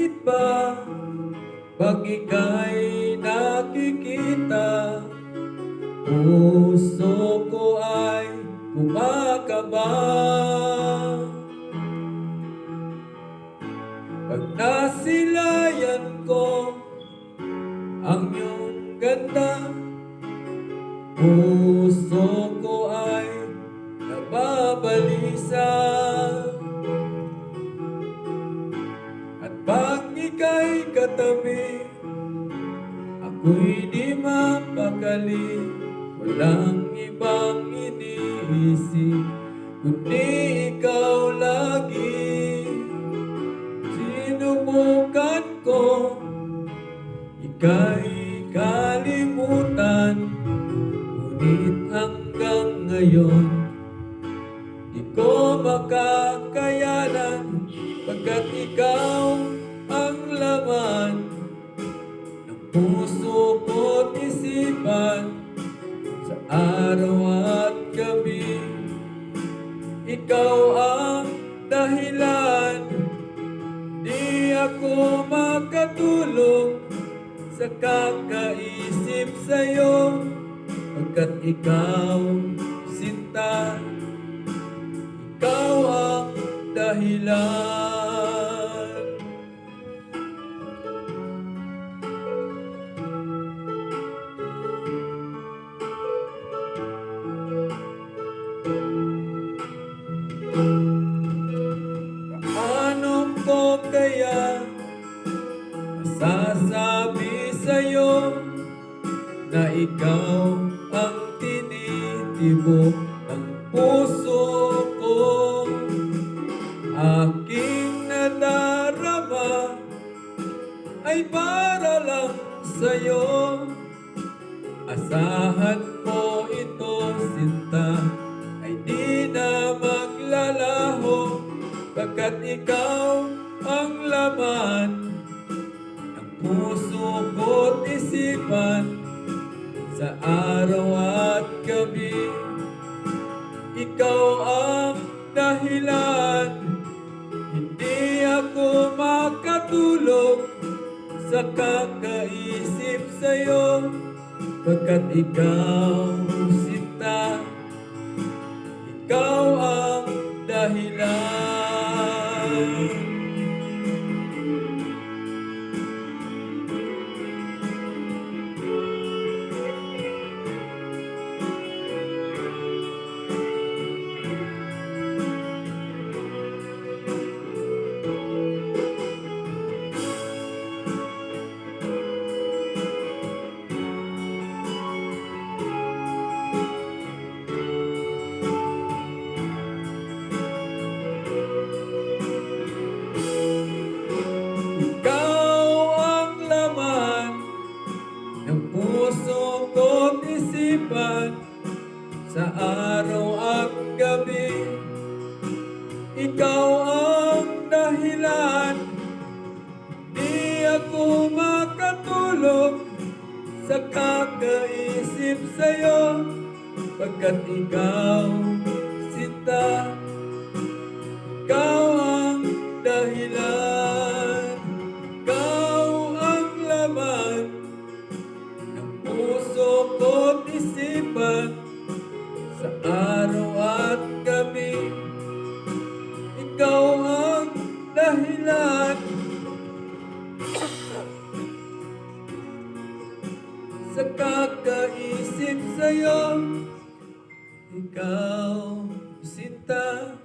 Bakit ba pag ika'y nakikita, puso ko ay kumakaba? Pag nasilayan ko ang iyong ganda, puso ko ay nababalisa. At pag ika'y katabi, ako'y di mapakali. Walang ibang iniisip kundi ikaw lagi. Sinubukan ko ika'y kalimutan, ngunit hanggang ngayon di ko makakayanan, pagkat ikaw ang laman ng puso ko't isipan. Sa araw at gabi, ikaw ang dahilan. Di ako makatulog sa kakaisip sa'yo, pagkat ikaw, sinta, ikaw ang dahilan. Paano ko kaya masasabi sa'yo na ikaw ang tinitibok ng puso ko? Aking nadarama ay para lang sa'yo. Asahan mo ito, sinta, ay di na maglalaho, pagkat ikaw ang laman ng puso ko't isipan. Sa araw at gabi, ikaw ang dahilan. Hindi ako makatulog sa kakaisip sa'yo, pagkat ikaw, sinta, ikaw ang dahilan. Ikaw ang laman ng puso ko't isipan. Sa araw at gabi, ikaw ang dahilan. Di ako makatulog sa kakaisip sa'yo, pagkat ikaw, sinta, ikaw ang dahilan. Ikaw ang laman ng puso ko't isipan. Sa araw at gabi, ikaw ang dahilan. Sa kakaisip sa'yo, ikaw, sinta,